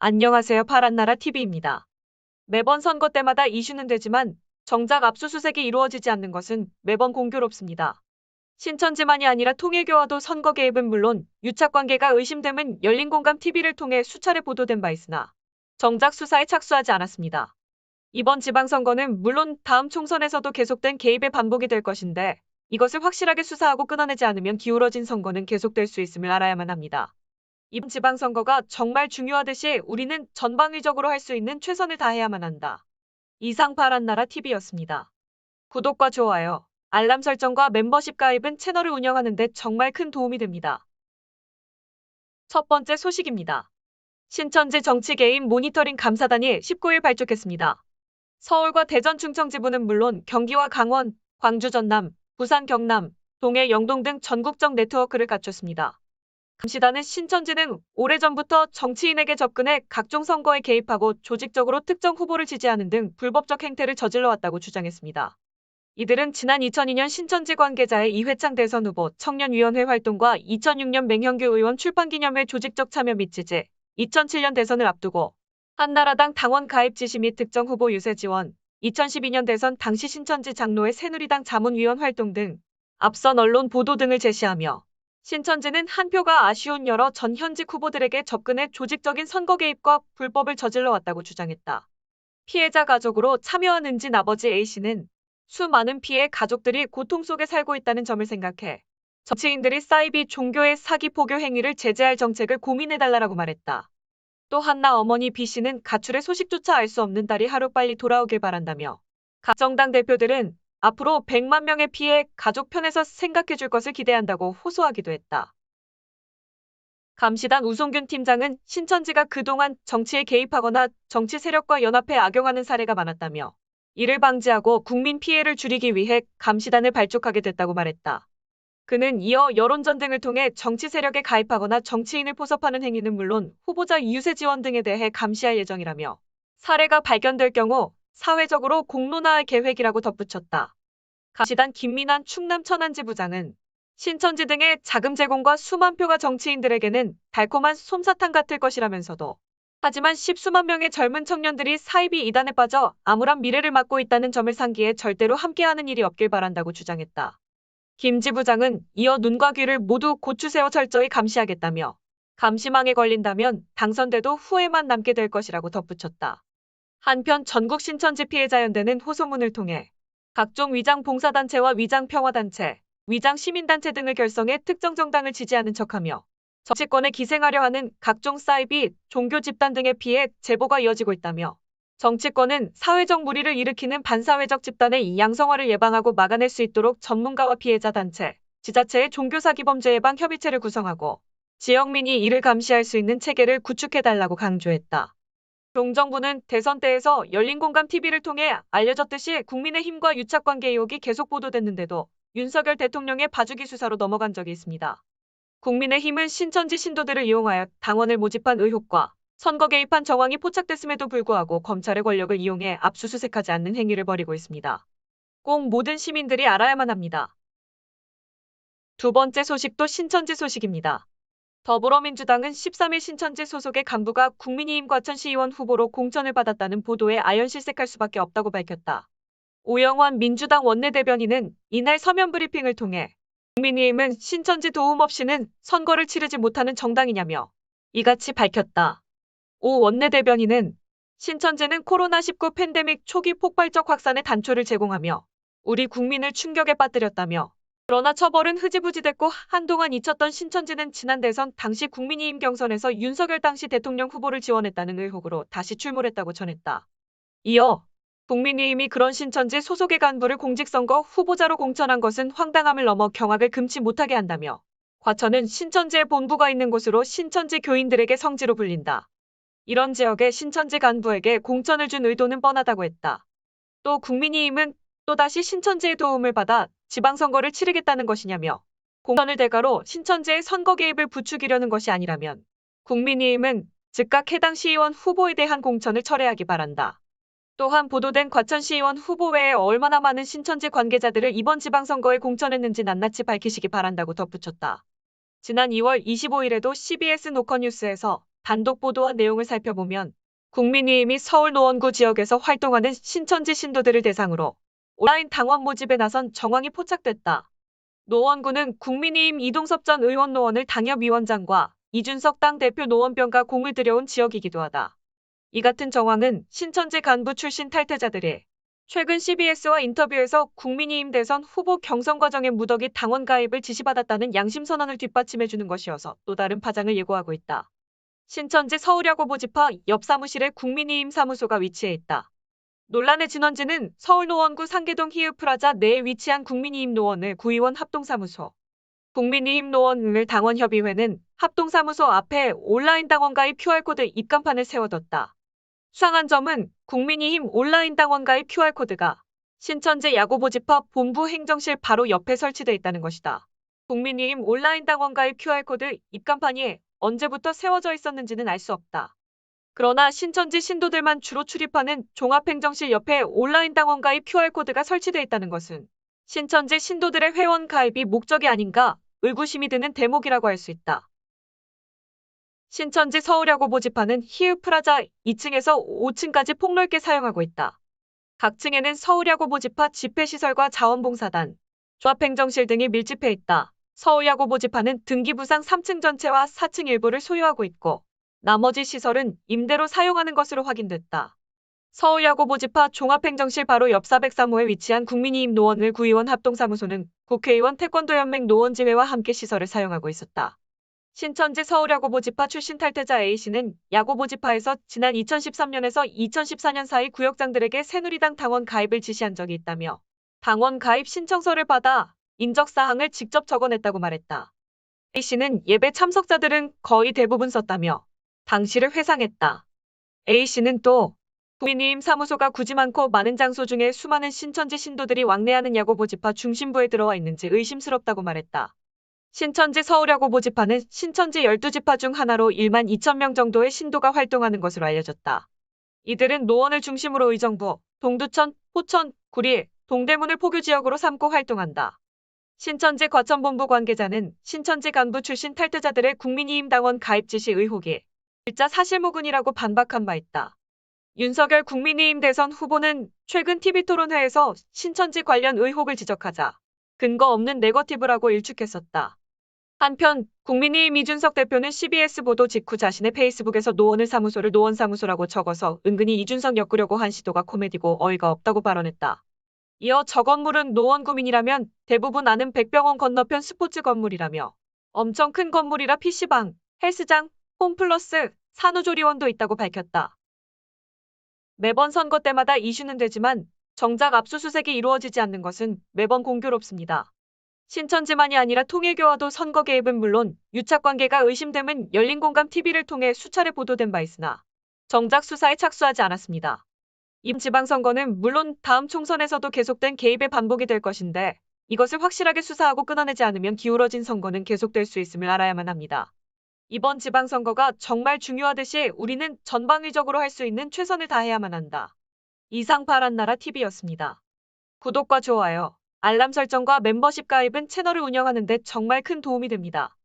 안녕하세요. 파란나라 TV입니다. 매번 선거 때마다 이슈는 되지만 정작 압수수색이 이루어지지 않는 것은 매번 공교롭습니다. 신천지만이 아니라 통일교와도 선거 개입은 물론 유착관계가 의심됨은 열린공감TV를 통해 수차례 보도된 바 있으나 정작 수사에 착수하지 않았습니다. 이번 지방선거는 물론 다음 총선에서도 계속된 개입의 반복이 될 것인데 이것을 확실하게 수사하고 끊어내지 않으면 기울어진 선거는 계속될 수 있음을 알아야만 합니다. 이번 지방선거가 정말 중요하듯이 우리는 전방위적으로 할 수 있는 최선을 다해야만 한다. 이상 파란나라 TV였습니다. 구독과 좋아요, 알람 설정과 멤버십 가입은 채널을 운영하는 데 정말 큰 도움이 됩니다. 첫 번째 소식입니다. 신천지 정치 개입 모니터링 감사단이 19일 발족했습니다. 서울과 대전 충청 지부는 물론 경기와 강원, 광주 전남, 부산 경남, 동해 영동 등 전국적 네트워크를 갖췄습니다. 감시단은 신천지는 오래전부터 정치인에게 접근해 각종 선거에 개입하고 조직적으로 특정 후보를 지지하는 등 불법적 행태를 저질러왔다고 주장했습니다. 이들은 지난 2002년 신천지 관계자의 이회창 대선 후보 청년위원회 활동과 2006년 맹현규 의원 출판기념회 조직적 참여 및 지지, 2007년 대선을 앞두고 한나라당 당원 가입 지시 및 특정 후보 유세 지원, 2012년 대선 당시 신천지 장로의 새누리당 자문위원 활동 등 앞선 언론 보도 등을 제시하며 신천지는 한 표가 아쉬운 여러 전 현직 후보들에게 접근해 조직적인 선거 개입과 불법을 저질러 왔다고 주장했다. 피해자 가족으로 참여한 은진 아버지 A씨는 수많은 피해 가족들이 고통 속에 살고 있다는 점을 생각해 정치인들이 사이비 종교의 사기 포교 행위를 제재할 정책을 고민해달라고 말했다. 또 한나 어머니 B씨는 가출의 소식조차 알 수 없는 딸이 하루빨리 돌아오길 바란다며 각 정당 대표들은 앞으로 100만 명의 피해 가족 편에서 생각해줄 것을 기대한다고 호소하기도 했다. 감시단 우송균 팀장은 신천지가 그동안 정치에 개입하거나 정치 세력과 연합해 악용하는 사례가 많았다며 이를 방지하고 국민 피해를 줄이기 위해 감시단을 발족하게 됐다고 말했다. 그는 이어 여론전 등을 통해 정치 세력에 가입하거나 정치인을 포섭하는 행위는 물론 후보자 유세 지원 등에 대해 감시할 예정이라며 사례가 발견될 경우 사회적으로 공론화할 계획이라고 덧붙였다. 감시단 김민환 충남 천안지 부장은 신천지 등의 자금 제공과 수만 표가 정치인들에게는 달콤한 솜사탕 같을 것이라면서도 하지만 십수만 명의 젊은 청년들이 사이비 이단에 빠져 암울한 미래를 맞고 있다는 점을 상기해 절대로 함께하는 일이 없길 바란다고 주장했다. 김 지부장은 이어 눈과 귀를 모두 고추 세워 철저히 감시하겠다며 감시망에 걸린다면 당선돼도 후회만 남게 될 것이라고 덧붙였다. 한편 전국 신천지 피해자연대는 호소문을 통해 각종 위장 봉사단체와 위장 평화단체, 위장 시민단체 등을 결성해 특정 정당을 지지하는 척하며 정치권에 기생하려 하는 각종 사이비, 종교 집단 등의 피해 제보가 이어지고 있다며 정치권은 사회적 물의를 일으키는 반사회적 집단의 양성화를 예방하고 막아낼 수 있도록 전문가와 피해자 단체, 지자체의 종교사기범죄 예방 협의체를 구성하고 지역민이 이를 감시할 수 있는 체계를 구축해달라고 강조했다. 중정부는 대선 때에서 열린공감TV를 통해 알려졌듯이 국민의힘과 유착관계 의혹이 계속 보도됐는데도 윤석열 대통령의 봐주기 수사로 넘어간 적이 있습니다. 국민의힘은 신천지 신도들을 이용하여 당원을 모집한 의혹과 선거 개입한 정황이 포착됐음에도 불구하고 검찰의 권력을 이용해 압수수색하지 않는 행위를 벌이고 있습니다. 꼭 모든 시민들이 알아야만 합니다. 두 번째 소식도 신천지 소식입니다. 더불어민주당은 13일 신천지 소속의 간부가 국민의힘 과천시의원 후보로 공천을 받았다는 보도에 아연실색할 수밖에 없다고 밝혔다. 오영환 민주당 원내대변인은 이날 서면 브리핑을 통해 국민의힘은 신천지 도움 없이는 선거를 치르지 못하는 정당이냐며 이같이 밝혔다. 오 원내대변인은 신천지는 코로나19 팬데믹 초기 폭발적 확산의 단초를 제공하며 우리 국민을 충격에 빠뜨렸다며 그러나 처벌은 흐지부지됐고 한동안 잊혔던 신천지는 지난 대선 당시 국민의힘 경선에서 윤석열 당시 대통령 후보를 지원했다는 의혹으로 다시 출몰했다고 전했다. 이어 국민의힘이 그런 신천지 소속의 간부를 공직선거 후보자로 공천한 것은 황당함을 넘어 경악을 금치 못하게 한다며 과천은 신천지의 본부가 있는 곳으로 신천지 교인들에게 성지로 불린다. 이런 지역의 신천지 간부에게 공천을 준 의도는 뻔하다고 했다. 또 국민의힘은 또다시 신천지의 도움을 받아 지방선거를 치르겠다는 것이냐며 공천을 대가로 신천지의 선거 개입을 부추기려는 것이 아니라면 국민의힘은 즉각 해당 시의원 후보에 대한 공천을 철회하기 바란다. 또한 보도된 과천시의원 후보 외에 얼마나 많은 신천지 관계자들을 이번 지방선거에 공천했는지 낱낱이 밝히시기 바란다고 덧붙였다. 지난 2월 25일에도 CBS 노컷뉴스에서 단독 보도한 내용을 살펴보면 국민의힘이 서울 노원구 지역에서 활동하는 신천지 신도들을 대상으로 온라인 당원 모집에 나선 정황이 포착됐다. 노원구는 국민의힘 이동섭 전 의원 노원을 당협위원장과 이준석 당대표 노원병과 공을 들여온 지역이기도 하다. 이 같은 정황은 신천지 간부 출신 탈퇴자들이 최근 CBS와 인터뷰에서 국민의힘 대선 후보 경선 과정에 무더기 당원 가입을 지시받았다는 양심선언을 뒷받침해주는 것이어서 또 다른 파장을 예고하고 있다. 신천지 서울야구 모집하 옆 사무실에 국민의힘 사무소가 위치해 있다. 논란의 진원지는 서울 노원구 상계동 히읗프라자 내에 위치한 국민의힘 노원을 구의원 합동사무소. 국민의힘 노원을 당원협의회는 합동사무소 앞에 온라인 당원가입 QR코드 입간판을 세워뒀다. 수상한 점은 국민의힘 온라인 당원가입 QR코드가 신천지 야구 모집합 본부 행정실 바로 옆에 설치돼 있다는 것이다. 국민의힘 온라인 당원가입 QR코드 입간판이 언제부터 세워져 있었는지는 알 수 없다. 그러나 신천지 신도들만 주로 출입하는 종합행정실 옆에 온라인 당원가입 QR코드가 설치돼 있다는 것은 신천지 신도들의 회원 가입이 목적이 아닌가 의구심이 드는 대목이라고 할 수 있다. 신천지 서울야구 모집하는 히읗프라자 2층에서 5층까지 폭넓게 사용하고 있다. 각 층에는 서울야구 모집하 집회시설과 자원봉사단, 조합행정실 등이 밀집해 있다. 서울야구 모집하는 등기부상 3층 전체와 4층 일부를 소유하고 있고 나머지 시설은 임대로 사용하는 것으로 확인됐다. 서울야구 모집하 종합행정실 바로 옆 403호에 위치한 국민의힘 노원을 구의원 합동사무소는 국회의원 태권도연맹 노원지회와 함께 시설을 사용하고 있었다. 신천지 서울야구 모집하 출신 탈퇴자 A씨는 야구 모집하에서 지난 2013년에서 2014년 사이 구역장들에게 새누리당 당원 가입을 지시한 적이 있다며 당원 가입 신청서를 받아 인적사항을 직접 적어냈다고 말했다. A씨는 예배 참석자들은 거의 대부분 썼다며 당시를 회상했다. A씨는 또 국민의힘 사무소가 굳이 많고 많은 장소 중에 수많은 신천지 신도들이 왕래하는 야구 모집하 중심부에 들어와 있는지 의심스럽다고 말했다. 신천지 서울야구 모집하는 신천지 12지파 중 하나로 1만 2천 명 정도의 신도가 활동하는 것으로 알려졌다. 이들은 노원을 중심으로 의정부, 동두천, 포천, 구리, 동대문을 포교지역으로 삼고 활동한다. 신천지 과천본부 관계자는 신천지 간부 출신 탈퇴자들의 국민의힘 당원 가입 지시 의혹이 일자 사실무근이라고 반박한 바 있다. 윤석열 국민의힘 대선 후보는 최근 TV토론회에서 신천지 관련 의혹을 지적하자 근거 없는 네거티브라고 일축했었다. 한편 국민의힘 이준석 대표는 CBS 보도 직후 자신의 페이스북에서 노원을 사무소를 노원사무소라고 적어서 은근히 이준석 엮으려고 한 시도가 코미디고 어이가 없다고 발언했다. 이어 저 건물은 노원 구민이라면 대부분 아는 백병원 건너편 스포츠 건물이라며 엄청 큰 건물이라 PC방, 헬스장, 홈플러스, 산후조리원도 있다고 밝혔다. 매번 선거 때마다 이슈는 되지만 정작 압수수색이 이루어지지 않는 것은 매번 공교롭습니다. 신천지만이 아니라 통일교와도 선거 개입은 물론 유착관계가 의심됨은 열린공감TV를 통해 수차례 보도된 바 있으나 정작 수사에 착수하지 않았습니다. 이번 지방선거는 물론 다음 총선에서도 계속된 개입의 반복이 될 것인데 이것을 확실하게 수사하고 끊어내지 않으면 기울어진 선거는 계속될 수 있음을 알아야만 합니다. 이번 지방선거가 정말 중요하듯이 우리는 전방위적으로 할 수 있는 최선을 다해야만 한다. 이상 바란나라 TV였습니다. 구독과 좋아요, 알람 설정과 멤버십 가입은 채널을 운영하는 데 정말 큰 도움이 됩니다.